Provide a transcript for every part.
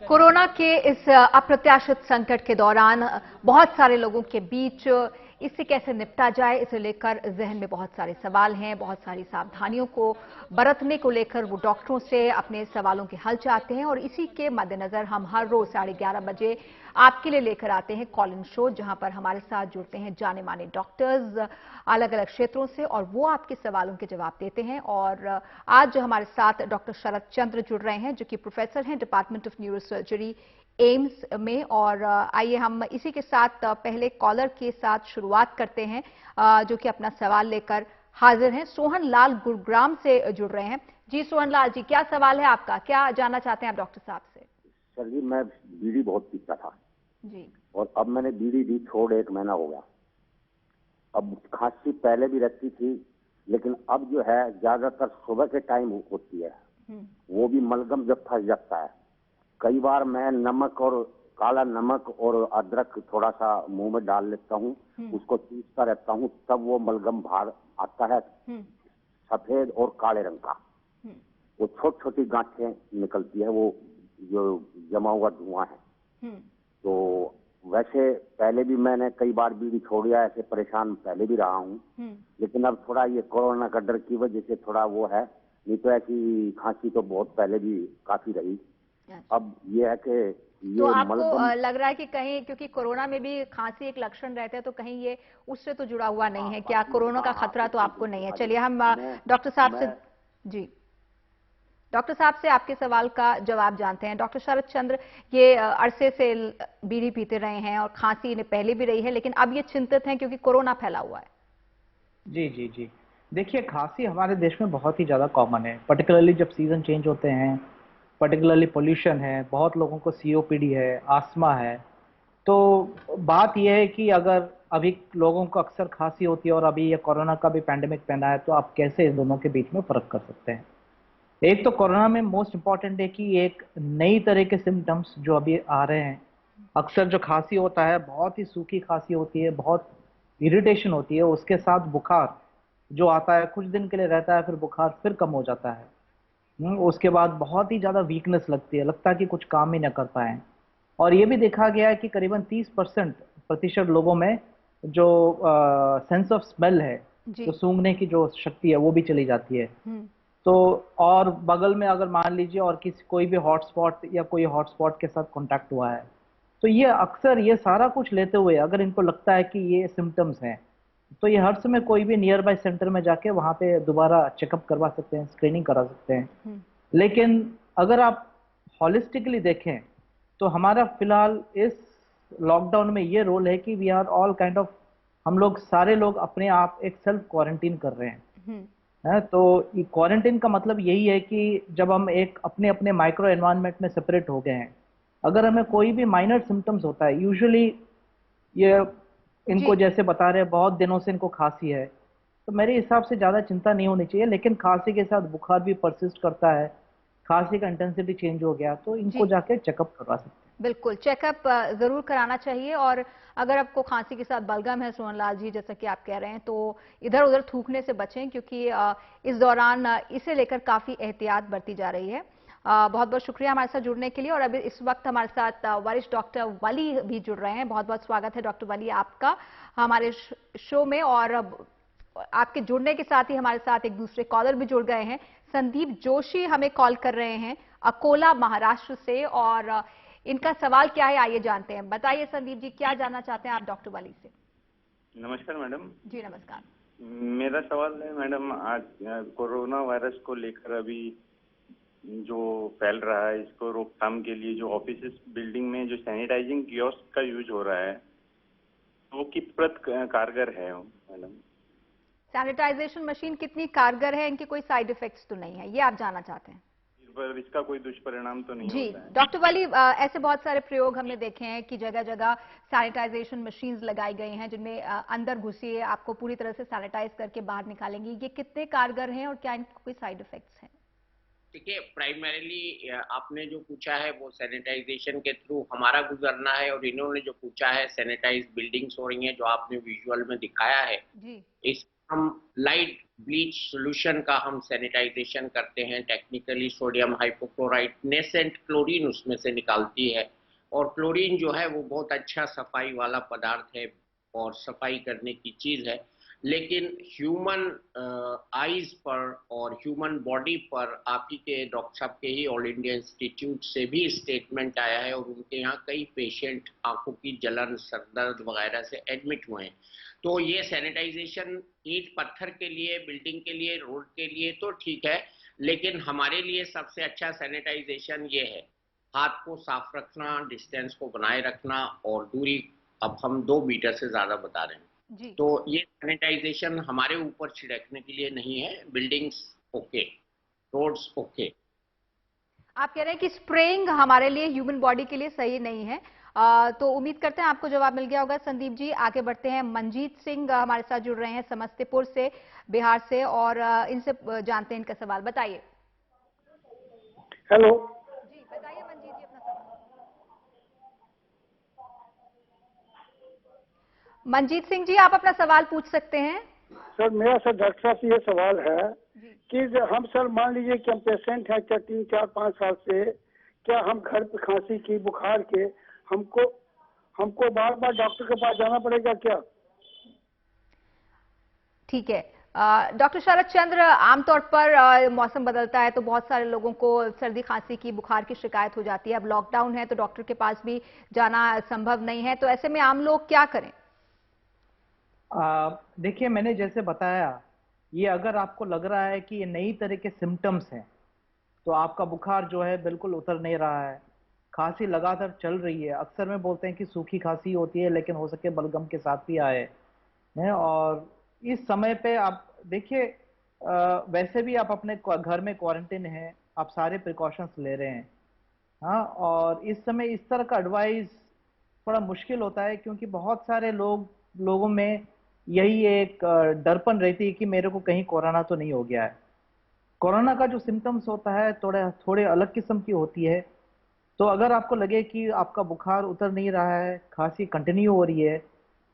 Corona के इस अप्रत्याशित संकट के दौरान बहुत सारे लोगों के बीच इससे कैसे निपटा जाए, इसे लेकर जहन में बहुत सारे सवाल हैं। बहुत सारी सावधानियों को बरतने को लेकर वो डॉक्टरों से अपने सवालों के हल चाहते हैं और इसी के मद्देनजर हम हर रोज 11:30 बजे आपके लिए लेकर आते हैं कॉल इन शो, जहां पर हमारे साथ जुड़ते हैं जाने माने डॉक्टर्स अलग अलग क्षेत्रों से और वो आपके सवालों के जवाब देते हैं। और आज हमारे साथ डॉक्टर शरद चंद्र जुड़ रहे हैं, जो कि प्रोफेसर हैं डिपार्टमेंट ऑफ न्यूरोसर्जरी एम्स में। और आइए हम इसी के साथ पहले कॉलर के साथ शुरुआत करते हैं, जो कि अपना सवाल लेकर हाजिर हैं। सोहन लाल गुरुग्राम से जुड़ रहे हैं। जी सोहन लाल जी, क्या सवाल है आपका, क्या जानना चाहते हैं आप डॉक्टर साहब से? सर जी, मैं बीड़ी बहुत पीता था जी। और अब मैंने बीड़ी भी छोड़ 1 महीना हो गया। अब खांसी पहले भी रहती थी, लेकिन अब जो है ज्यादातर सुबह के टाइम होती है, वो भी मलगम जब फंस जाता है। कई बार मैं नमक और काला नमक और अदरक थोड़ा सा मुंह में डाल लेता हूँ, उसको चूसता रहता हूँ, तब वो मलगम बाहर आता है, सफेद और काले रंग का। वो छोटी छोटी गांठें निकलती है, वो जो जमा हुआ धुआं है। तो वैसे पहले भी मैंने कई बार बीड़ी छोड़ दिया, ऐसे परेशान पहले भी रहा हूँ, लेकिन अब थोड़ा ये कोरोना का डर की वजह से थोड़ा वो है, नहीं तो ऐसी खांसी तो बहुत पहले भी काफी रही। अब ये है कि ये तो आपको लग रहा है कि कहीं, क्योंकि कोरोना में भी खांसी एक लक्षण रहते हैं, तो कहीं ये उससे तो जुड़ा हुआ नहीं है क्या? कोरोना का खतरा तो आपको नहीं है। चलिए हम डॉक्टर साहब से, जी डॉक्टर साहब से आपके सवाल का जवाब जानते हैं। डॉक्टर शरद चंद्र, ये अरसे से बीड़ी पीते रहे हैं और खांसी इन्हें पहले भी रही है, लेकिन अब ये चिंतित हैं क्योंकि कोरोना फैला हुआ है। जी जी जी, देखिए खांसी हमारे देश में बहुत ही ज़्यादा कॉमन है, पर्टिकुलरली जब सीज़न चेंज होते हैं, पर्टिकुलरली पोल्यूशन है, बहुत लोगों को सीओपीडी है, आस्थमा है। तो बात यह है कि अगर अभी लोगों को अक्सर खांसी होती है और अभी ये कोरोना का भी पैंडेमिक पहना है, तो आप कैसे इस दोनों के बीच में फ़र्क कर सकते हैं? एक तो कोरोना में मोस्ट इम्पॉर्टेंट है कि एक नई तरह के सिम्टम्स जो अभी आ रहे हैं। अक्सर जो खांसी होता है, बहुत ही सूखी खांसी होती है, बहुत इरिटेशन होती है, उसके साथ बुखार जो आता है कुछ दिन के लिए रहता है, फिर बुखार फिर कम हो जाता है। उसके बाद बहुत ही ज़्यादा वीकनेस लगती है, लगता है कि कुछ काम ही न कर पाए। और ये भी देखा गया है कि करीबन 30% लोगों में जो सेंस ऑफ स्मेल है, जो सूंघने की जो शक्ति है, वो भी चली जाती है। तो और बगल में अगर मान लीजिए और किसी कोई भी हॉटस्पॉट या कोई हॉटस्पॉट के साथ कांटेक्ट हुआ है, तो ये अक्सर ये सारा कुछ लेते हुए अगर इनको लगता है कि ये सिम्टम्स हैं, तो ये हर समय कोई भी नियर बाय सेंटर में जाके वहाँ पे दोबारा चेकअप करवा सकते हैं, स्क्रीनिंग करा सकते हैं। लेकिन अगर आप हॉलिस्टिकली देखें तो हमारा फिलहाल इस लॉकडाउन में ये रोल है कि we are all kind of, हम लोग सारे लोग अपने आप एक सेल्फ क्वारंटीन कर रहे हैं। तो क्वारंटीन का मतलब यही है कि जब हम एक अपने अपने माइक्रो एनवायरनमेंट में सेपरेट हो गए हैं, अगर हमें कोई भी माइनर सिम्टम्स होता है, यूजुअली ये इनको जैसे बता रहे हैं बहुत दिनों से इनको खांसी है, तो मेरे हिसाब से ज़्यादा चिंता नहीं होनी चाहिए। लेकिन खांसी के साथ बुखार भी परसिस्ट करता है, खांसी का इंटेंसिटी चेंज हो गया, तो इनको जाके चेकअप करवा सकते हैं। बिल्कुल, चेकअप जरूर कराना चाहिए। और अगर आपको खांसी के साथ बलगम है सोहनलाल जी, जैसा कि आप कह रहे हैं, तो इधर उधर थूकने से बचें, क्योंकि इस दौरान इसे लेकर काफी एहतियात बरती जा रही है। बहुत बहुत शुक्रिया हमारे साथ जुड़ने के लिए। और अभी इस वक्त हमारे साथ वरिष्ठ डॉक्टर वली भी जुड़ रहे हैं। बहुत बहुत स्वागत है डॉक्टर वली आपका हमारे शो में। और आपके जुड़ने के साथ ही हमारे साथ एक दूसरे कॉलर भी जुड़ गए हैं। संदीप जोशी हमें कॉल कर रहे हैं अकोला महाराष्ट्र से, और इनका सवाल क्या है आइए जानते हैं। बताइए संदीप जी, क्या जानना चाहते हैं आप डॉक्टर वली से? नमस्कार मैडम। जी नमस्कार। मेरा सवाल है मैडम, आज कोरोना वायरस को लेकर अभी जो फैल रहा है, इसको रोकथाम के लिए जो ऑफिस बिल्डिंग में जो सैनिटाइजिंग कियोस्क का यूज हो रहा है, वो कितपत कारगर है मैडम? सैनिटाइजेशन मशीन कितनी कारगर है, इनके कोई साइड इफेक्ट्स तो नहीं है, ये आप जानना चाहते हैं? पर इसका कोई दुष्परिणाम तो नहीं जी होता है? डॉक्टर वली, ऐसे बहुत सारे प्रयोग हमने देखे हैं कि जगह जगह सैनिटाइजेशन मशीन्स लगाई गई हैं, जिनमें अंदर घुसिए आपको पूरी तरह से सैनिटाइज करके बाहर निकालेंगी। ये कितने कारगर हैं और क्या इनके कोई साइड इफेक्ट्स हैं? देखिए, प्राइमरीली आपने जो पूछा है वो सैनिटाइजेशन के थ्रू हमारा गुजरना है, और इन्होंने जो पूछा है सैनिटाइज बिल्डिंग्स हो रही हैं, जो आपने विजुअल में दिखाया है। जी। इस हम लाइट ब्लीच सॉल्यूशन का हम सैनिटाइजेशन करते हैं। Technically sodium hypochlorite nascent chlorine उसमें से निकालती है, और क्लोरीन जो है वो बहुत अच्छा सफाई वाला पदार्थ है और सफाई करने की चीज़ है। लेकिन ह्यूमन आईज पर और ह्यूमन बॉडी पर आप ही के डॉक्टर साहब के ही ऑल इंडिया इंस्टीट्यूट से भी स्टेटमेंट आया है, और उनके यहाँ कई पेशेंट आंखों की जलन, सर दर्द वगैरह से एडमिट हुए हैं। तो ये सैनिटाइजेशन ईंट पत्थर के लिए, बिल्डिंग के लिए, रोड के लिए तो ठीक है, लेकिन हमारे लिए सबसे अच्छा सैनिटाइजेशन ये है, हाथ को साफ रखना, डिस्टेंस को बनाए रखना, और दूरी अब हम 2 मीटर से ज़्यादा बता रहे हैं। जी। तो ये सैनिटाइजेशन हमारे ऊपर छिड़कने के लिए नहीं है। Buildings okay, roads okay. आप कह रहे हैं कि स्प्रेइंग हमारे लिए, ह्यूमन बॉडी के लिए सही नहीं है। तो उम्मीद करते हैं आपको जवाब मिल गया होगा संदीप जी। आगे बढ़ते हैं, मंजीत सिंह हमारे साथ जुड़ रहे हैं समस्तीपुर से, बिहार से, और इनसे जानते हैं इनका सवाल। बताइए। हेलो जी बताइए मंजीत जी अपना सवाल। मंजीत सिंह जी, आप अपना सवाल पूछ सकते हैं। सर, मेरा सर डॉक्टर साहब से ये सवाल है जी। कि हम सर मान लीजिए कि हम पेशेंट हैं 3, 4, 5 साल से, क्या हम घर पे खांसी की, बुखार के, हमको बार बार डॉक्टर के पास जाना पड़ेगा क्या? ठीक है। डॉक्टर शरद चंद्र, आमतौर पर मौसम बदलता है तो बहुत सारे लोगों को सर्दी खांसी की, बुखार की शिकायत हो जाती है। अब लॉकडाउन है तो डॉक्टर के पास भी जाना संभव नहीं है, तो ऐसे में आम लोग क्या करें? देखिए, मैंने जैसे बताया, ये अगर आपको लग रहा है कि ये नई तरह के सिम्टम्स हैं, तो आपका बुखार जो है बिल्कुल उतर नहीं रहा है, खांसी लगातार चल रही है, अक्सर में बोलते हैं कि सूखी खांसी होती है, लेकिन हो सके बलगम के साथ भी आए हैं, और इस समय पे आप देखिए, वैसे भी आप अपने घर में क्वारंटाइन हैं, आप सारे प्रिकॉशंस ले रहे हैं। हाँ, और इस समय इस तरह का एडवाइस थोड़ा मुश्किल होता है, क्योंकि बहुत सारे लोगों में यही एक डरपन रहती है कि मेरे को कहीं कोरोना तो नहीं हो गया है। कोरोना का जो सिम्टम्स होता है थोड़े अलग किस्म की होती है। तो अगर आपको लगे कि आपका बुखार उतर नहीं रहा है, खांसी कंटिन्यू हो रही है,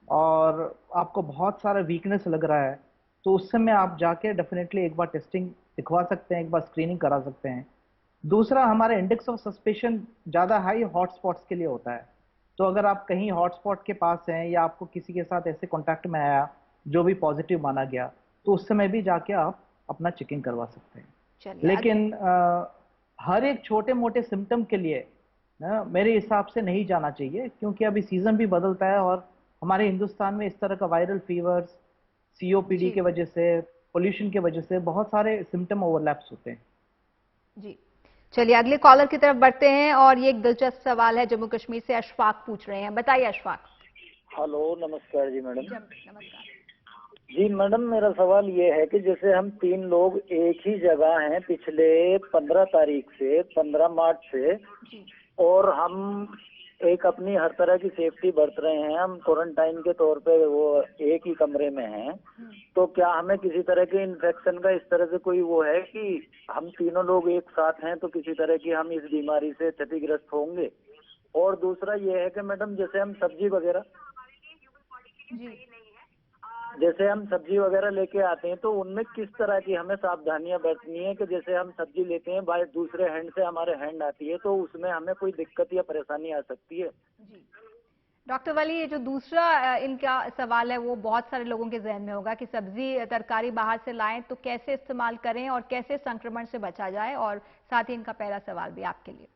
और आपको बहुत सारा वीकनेस लग रहा है, तो उस समय आप जाके डेफिनेटली एक बार टेस्टिंग दिखवा सकते हैं, एक बार स्क्रीनिंग करा सकते हैं। दूसरा, हमारा इंडेक्स ऑफ सस्पेशन ज़्यादा हाई हॉटस्पॉट्स के लिए होता है। तो अगर आप कहीं हॉटस्पॉट के पास हैं, या आपको किसी के साथ ऐसे कांटेक्ट में आया जो भी पॉजिटिव माना गया, तो उस समय भी जाके आप अपना चेकिंग करवा सकते हैं। लेकिन हर एक छोटे मोटे सिम्टम के लिए मेरे हिसाब से नहीं जाना चाहिए, क्योंकि अभी सीजन भी बदलता है, और हमारे हिंदुस्तान में इस तरह का वायरल फीवर्स, सीओपीडी के वजह से, पोल्यूशन की वजह से बहुत सारे सिम्टम ओवरलैप्स होते हैं। जी, चलिए अगले कॉलर की तरफ बढ़ते हैं, और ये एक दिलचस्प सवाल है, जम्मू कश्मीर से अशफाक पूछ रहे हैं। बताइए अशफाक। हेलो, नमस्कार जी मैडम। नमस्कार जी मैडम, मेरा सवाल ये है कि जैसे हम 3 लोग एक ही जगह हैं पिछले 15 तारीख से, 15 मार्च से, और हम एक अपनी हर तरह की सेफ्टी बरत रहे हैं, हम क्वारंटाइन के तौर पे वो एक ही कमरे में हैं, तो क्या हमें किसी तरह के इन्फेक्शन का इस तरह से कोई वो है कि हम तीनों लोग एक साथ हैं तो किसी तरह की हम इस बीमारी से क्षतिग्रस्त होंगे? और दूसरा ये है कि मैडम, जैसे हम सब्जी वगैरह लेके आते हैं, तो उनमें किस तरह की हमें सावधानियां बरतनी है कि जैसे हम सब्जी लेते हैं, बाय दूसरे हैंड से हमारे हैंड आती है, तो उसमें हमें कोई दिक्कत या परेशानी आ सकती है? जी। डॉक्टर वली, ये जो दूसरा इनका सवाल है वो बहुत सारे लोगों के जहन में होगा कि सब्जी तरकारी बाहर से लाएं तो कैसे इस्तेमाल करें और कैसे संक्रमण से बचा जाए, और साथ ही इनका पहला सवाल भी आपके लिए।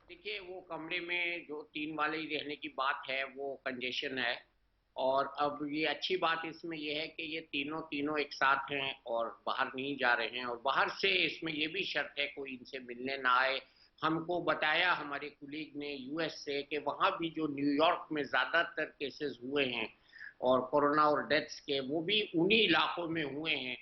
देखिए, वो कमरे में जो 3 वाले ही रहने की बात है, वो कंजेशन है, और अब ये अच्छी बात इसमें ये है कि ये तीनों एक साथ हैं और बाहर नहीं जा रहे हैं, और बाहर से इसमें ये भी शर्त है कोई इनसे मिलने ना आए। हमको बताया हमारे कुलीग ने यूएस से कि वहाँ भी जो न्यूयॉर्क में ज़्यादातर केसेस हुए हैं और कोरोना और डेथ्स के, वो भी उन्हीं इलाकों में हुए हैं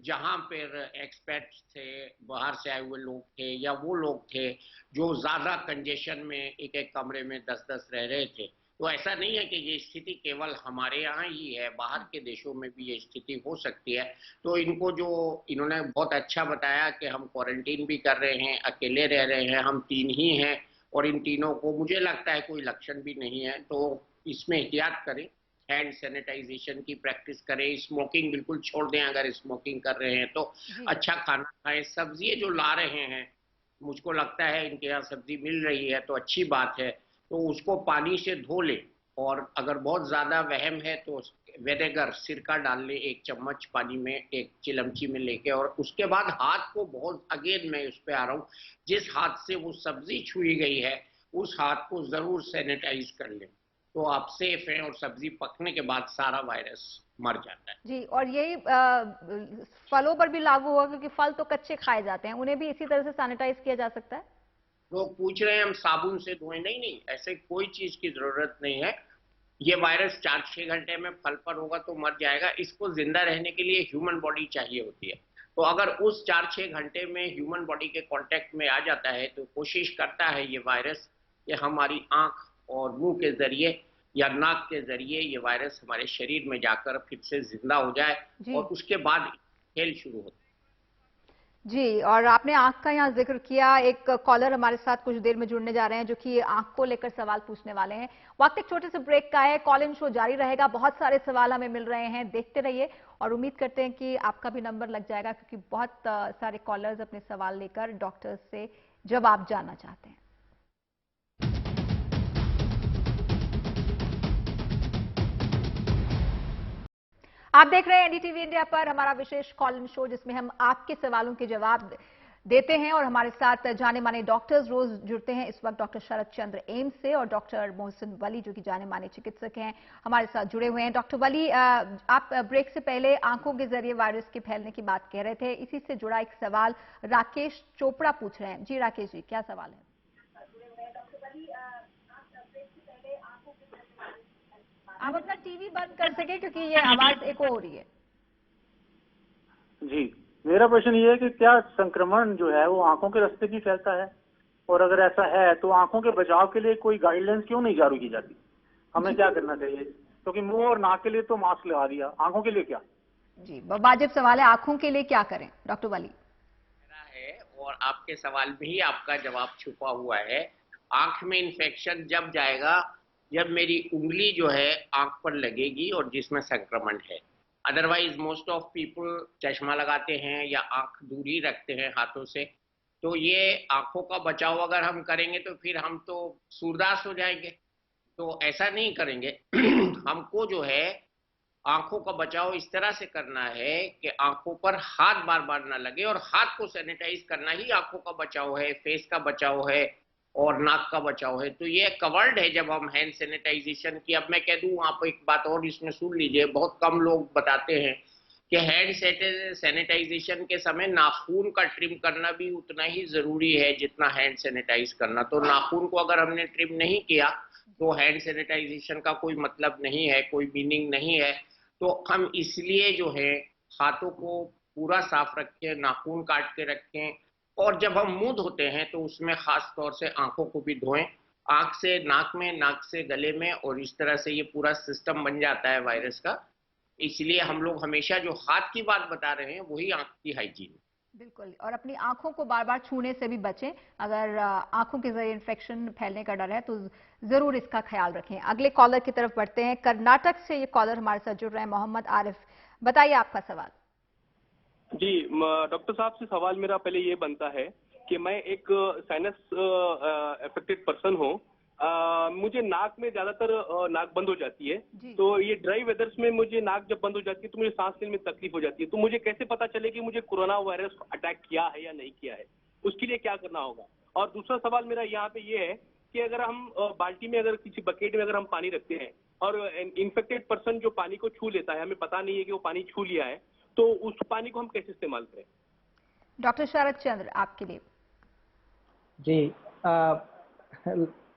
जहाँ पर एक्सपर्ट्स थे, बाहर से आए हुए लोग थे, या वो लोग थे जो ज़्यादा कंजेशन में एक एक कमरे में 10-10 रह रहे थे। तो ऐसा नहीं है कि ये स्थिति केवल हमारे यहाँ ही है, बाहर के देशों में भी ये स्थिति हो सकती है। तो इनको जो इन्होंने बहुत अच्छा बताया कि हम क्वारंटीन भी कर रहे हैं, अकेले रह रहे हैं, हम 3 ही हैं, और इन तीनों को मुझे लगता है कोई लक्षण भी नहीं है, तो इसमें एहतियात करें, हैंड सैनिटाइजेशन की प्रैक्टिस करें, स्मोकिंग बिल्कुल छोड़ दें अगर स्मोकिंग कर रहे हैं तो, अच्छा खाना खाएं, सब्जी जो ला रहे हैं, मुझको लगता है इनके यहाँ सब्जी मिल रही है तो अच्छी बात है, तो उसको पानी से धो ले, और अगर बहुत ज्यादा वहम है तो विनेगर सिरका डाल ले 1 चम्मच पानी में, 1 चिलमची में लेके, और उसके बाद हाथ को बहुत, अगेन मैं उस पे आ रहा हूँ, जिस हाथ से वो सब्जी छुई गई है उस हाथ को जरूर सैनिटाइज कर ले, तो आप सेफ हैं, और सब्जी पकने के बाद सारा वायरस मर जाता है। जी, और यही फलों पर भी लागू होगा, क्योंकि फल तो कच्चे खाए जाते हैं, उन्हें भी इसी तरह से सैनिटाइज किया जा सकता है? लोग पूछ रहे हैं हम साबुन से धोएं, नहीं नहीं, ऐसे कोई चीज की जरूरत नहीं है। ये वायरस 4-6 घंटे में फल पर होगा तो मर जाएगा, इसको जिंदा रहने के लिए ह्यूमन बॉडी चाहिए होती है, तो अगर उस 4-6 घंटे में ह्यूमन बॉडी के कांटेक्ट में आ जाता है तो कोशिश करता है ये वायरस कि हमारी आंख और मुंह के जरिए या नाक के जरिए ये वायरस हमारे शरीर में जाकर फिर से जिंदा हो जाए, और उसके बाद खेल शुरू होता है। जी, और आपने आंख का यहाँ जिक्र किया, एक कॉलर हमारे साथ कुछ देर में जुड़ने जा रहे हैं जो कि आंख को लेकर सवाल पूछने वाले हैं। वक्त एक छोटे से ब्रेक का है, कॉल इन शो जारी रहेगा, बहुत सारे सवाल हमें मिल रहे हैं, देखते रहिए, और उम्मीद करते हैं कि आपका भी नंबर लग जाएगा, क्योंकि बहुत सारे कॉलर्स अपने सवाल लेकर डॉक्टर्स से जवाब जानना चाहते हैं। आप देख रहे हैं एनडीटीवी इंडिया पर हमारा विशेष कॉल इन शो, जिसमें हम आपके सवालों के जवाब देते हैं, और हमारे साथ जाने माने डॉक्टर्स रोज जुड़ते हैं। इस वक्त डॉक्टर शरद चंद्र एम्स से और डॉक्टर मोहसिन वली, जो कि जाने माने चिकित्सक हैं, हमारे साथ जुड़े हुए हैं। डॉक्टर वली, आप ब्रेक से पहले आंखों के जरिए वायरस के फैलने की बात कह रहे थे, इसी से जुड़ा एक सवाल राकेश चोपड़ा पूछ रहे हैं। जी राकेश जी, क्या सवाल है? आप अपना टीवी बंद कर सके, क्योंकि ये आवाज एको हो रही है। जी, मेरा प्रश्न ये है कि क्या संक्रमण जो है वो आंखों के रास्ते भी फैलता है, और अगर ऐसा है तो आंखों के बचाव के लिए कोई गाइडलाइंस क्यों नहीं जारी की जाती? हमें क्या करना चाहिए? क्योंकि मुंह और नाक के लिए तो मास्क लगा दिया, आंखों के लिए क्या? जी, वाजिब सवाल है, आंखों के लिए क्या करें डॉक्टर वली? है, और आपके सवाल में ही आपका जवाब छुपा हुआ है। आंख में इंफेक्शन जब जाएगा जब मेरी उंगली जो है आंख पर लगेगी और जिसमें संक्रमण है। अदरवाइज मोस्ट ऑफ पीपल चश्मा लगाते हैं या आंख दूर ही रखते हैं हाथों से, तो ये आंखों का बचाव अगर हम करेंगे तो फिर हम तो सूरदास हो जाएंगे, तो ऐसा नहीं करेंगे। हमको जो है आंखों का बचाव इस तरह से करना है कि आंखों पर हाथ बार बार ना लगे, और हाथ को सैनिटाइज करना ही आंखों का बचाव है, फेस का बचाव है और नाक का बचाव है, तो ये कवर्ड है जब हम हैंड सैनिटाइजेशन की। अब मैं कह दूं, आप एक बात और इसमें सुन लीजिए, बहुत कम लोग बताते हैं कि हैंड सैनिटाइजेशन के समय नाखून का ट्रिम करना भी उतना ही जरूरी है जितना हैंड सैनिटाइज करना। तो नाखून को अगर हमने ट्रिम नहीं किया तो हैंड सैनिटाइजेशन का कोई मतलब नहीं है, कोई मीनिंग नहीं है। तो हम इसलिए जो है हाथों को पूरा साफ रखें, नाखून काट के रखें, और जब हम मुंह धोते हैं तो उसमें खास तौर से आंखों को भी धोएं, आंख से नाक में, नाक से गले में, और इस तरह से ये पूरा सिस्टम बन जाता है वायरस का। इसलिए हम लोग हमेशा जो हाथ की बात बता रहे हैं वही आंख की हाइजीन। बिल्कुल, और अपनी आंखों को बार बार छूने से भी बचें। अगर आंखों के जरिए इन्फेक्शन फैलने का डर है तो जरूर इसका ख्याल रखें। अगले कॉलर की तरफ बढ़ते हैं। कर्नाटक से ये कॉलर हमारे साथ जुड़ रहे हैं, मोहम्मद आरिफ, बताइए आपका सवाल। जी, डॉक्टर साहब से सवाल मेरा पहले ये बनता है कि मैं एक साइनस अफेक्टेड पर्सन हूँ। मुझे नाक में ज्यादातर नाक बंद हो जाती है, तो ये ड्राई वेदर्स में मुझे नाक जब बंद हो जाती है तो मुझे सांस लेने में तकलीफ हो जाती है। तो मुझे कैसे पता चले कि मुझे कोरोना वायरस अटैक किया है या नहीं किया है? उसके लिए क्या करना होगा? और दूसरा सवाल मेरा यहाँ पे ये है कि अगर हम बाल्टी में, अगर किसी बकेट में अगर हम पानी रखते हैं और इन्फेक्टेड पर्सन जो पानी को छू लेता है, हमें पता नहीं है कि वो पानी छू लिया है, तो उस पानी को हम कैसे इस्तेमाल करें? डॉक्टर शरद चंद्र, आपके लिए। जी,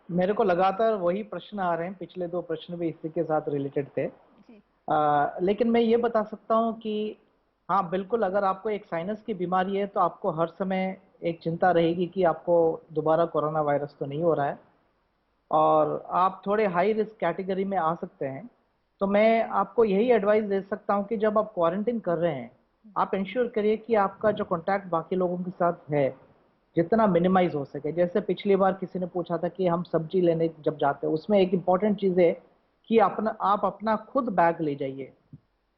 मेरे को लगातार वही प्रश्न आ रहे हैं, पिछले 2 प्रश्न भी इसी के साथ रिलेटेड थे। लेकिन मैं ये बता सकता हूँ कि हाँ बिल्कुल, अगर आपको एक साइनस की बीमारी है तो आपको हर समय एक चिंता रहेगी कि आपको दोबारा कोरोना वायरस तो नहीं हो रहा है, और आप थोड़े हाई रिस्क कैटेगरी में आ सकते हैं। तो मैं आपको यही एडवाइस दे सकता हूं कि जब आप क्वारंटाइन कर रहे हैं, आप इंश्योर करिए कि आपका जो कांटेक्ट बाकी लोगों के साथ है जितना मिनिमाइज हो सके। जैसे पिछली बार किसी ने पूछा था कि हम सब्जी लेने जब जाते हैं, उसमें एक इम्पॉर्टेंट चीज़ है कि आप अपना खुद बैग ले जाइए,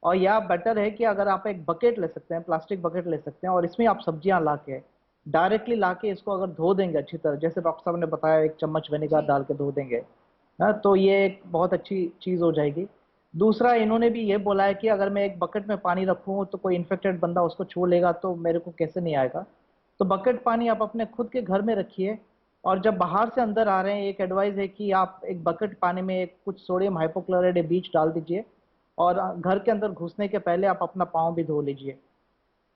और या बेटर है कि अगर आप एक बकेट ले सकते हैं, प्लास्टिक बकेट ले सकते हैं, और इसमें आप सब्जियां लाके डायरेक्टली लाके इसको अगर धो देंगे अच्छी तरह, जैसे डॉक्टर साहब ने बताया 1 चम्मच विनेगर डाल के धो देंगे ना, तो ये एक बहुत अच्छी चीज हो जाएगी। दूसरा, इन्होंने भी ये बोला है कि अगर मैं एक बकेट में पानी रखूं तो कोई इन्फेक्टेड बंदा उसको छू लेगा तो मेरे को कैसे नहीं आएगा। तो बकेट पानी आप अपने खुद के घर में रखिए, और जब बाहर से अंदर आ रहे हैं एक एडवाइस है कि आप एक बकेट पानी में कुछ सोडियम हाइपोक्लोराइड या बीच डाल दीजिए, और घर के अंदर घुसने के पहले आप अपना पाँव भी धो लीजिए।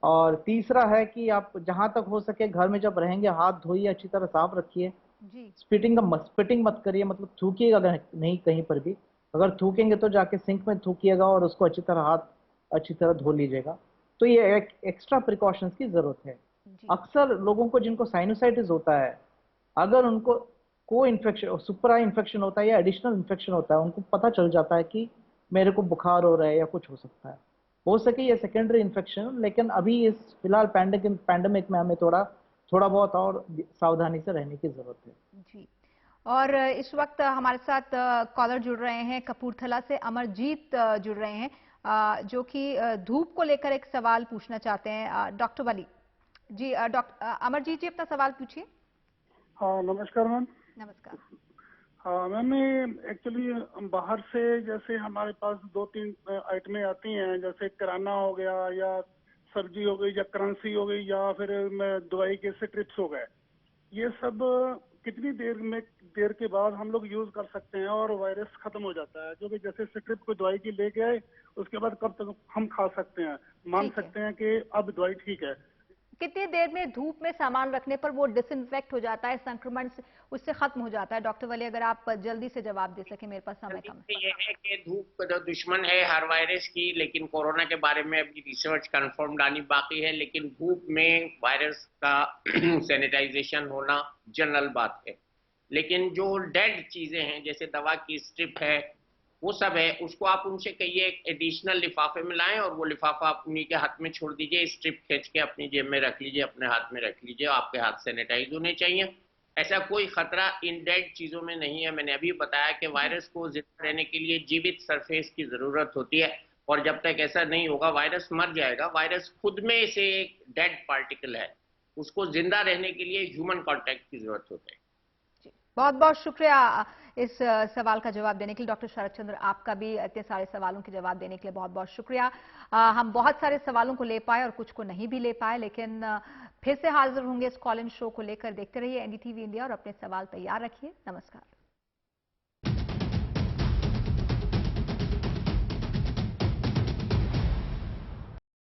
और तीसरा है कि आप जहां तक हो सके घर में जब रहेंगे हाथ धोइए, अच्छी तरह साफ रखिए। स्पिटिंग मत करिए, मतलब थूकिएगा नहीं कहीं पर भी। अगर थूकेंगे तो जाके सिंक में थूकिएगा और उसको अच्छी तरह धो लीजिएगा। तो ये एक एक्स्ट्रा प्रिकॉशंस की जरूरत है। अक्सर लोगों को जिनको साइनोसाइटिस होता है, अगर उनको को इन्फेक्शन, सुपरा इन्फेक्शन होता है या एडिशनल इन्फेक्शन होता है, उनको पता चल जाता है कि मेरे को बुखार हो रहा है या कुछ हो सकता है, हो सके ये सेकेंडरी इन्फेक्शन। लेकिन अभी इस फिलहाल पैंडेमिक में हमें थोड़ा बहुत और सावधानी से रहने की जरूरत है। जी, और इस वक्त हमारे साथ कॉलर जुड़ रहे हैं कपूरथला से, अमरजीत जुड़ रहे हैं, जो कि धूप को लेकर एक सवाल पूछना चाहते हैं डॉक्टर वली जी। डॉक्टर अमरजीत जी, अपना सवाल पूछिए। हाँ, नमस्कार मैम। नमस्कार। हाँ मैम, एक्चुअली बाहर से जैसे हमारे पास 2-3 आइटमें आती हैं, जैसे किराना हो गया या सब्जी हो गई या करेंसी हो गई या फिर दवाई के स्ट्रिप्स हो गए, ये सब कितनी देर के बाद हम लोग यूज कर सकते हैं और वायरस खत्म हो जाता है? जो कि जैसे स्ट्रिप को दवाई की ले गए, उसके बाद कब तक हम खा सकते हैं, मान सकते हैं कि अब दवाई ठीक है? कितनी देर में धूप में सामान रखने पर वो डिसइंफेक्ट हो जाता है, संक्रमण उससे खत्म हो जाता है? डॉक्टर वली, अगर आप जल्दी से जवाब दे सके, मेरे पास समय कम है। ये है कि धूप तो दुश्मन है हर वायरस की, लेकिन कोरोना के बारे में अभी रिसर्च कंफर्म आनी बाकी है। लेकिन धूप में वायरस का सैनिटाइजेशन होना जनरल बात है। लेकिन जो डेड चीजें हैं, जैसे दवा की स्ट्रिप है, वो सब है, उसको आप उनसे कहिए एक एडिशनल लिफाफे में लाएं, और वो लिफाफा आप उन्हीं के हाथ में छोड़ दीजिए, स्ट्रिप खींच के अपनी जेब में रख लीजिए, अपने हाथ में रख लीजिए। आपके हाथ सैनिटाइज होने चाहिए। ऐसा कोई खतरा इन डेड चीजों में नहीं है। मैंने अभी बताया कि वायरस को जिंदा रहने के लिए जीवित सरफेस की जरूरत होती है, और जब तक ऐसा नहीं होगा वायरस मर जाएगा। वायरस खुद में से एक डेड पार्टिकल है, उसको जिंदा रहने के लिए ह्यूमन कॉन्टैक्ट की जरूरत होती है। बहुत बहुत शुक्रिया इस सवाल का जवाब देने के लिए डॉक्टर शरद चंद्र। आपका भी इतने सारे सवालों के जवाब देने के लिए बहुत बहुत शुक्रिया। हम बहुत सारे सवालों को ले पाए और कुछ को नहीं भी ले पाए, लेकिन फिर से हाजिर होंगे इस कॉल इन शो को लेकर। देखते रहिए एनडीटीवी इंडिया और अपने सवाल तैयार रखिए। नमस्कार।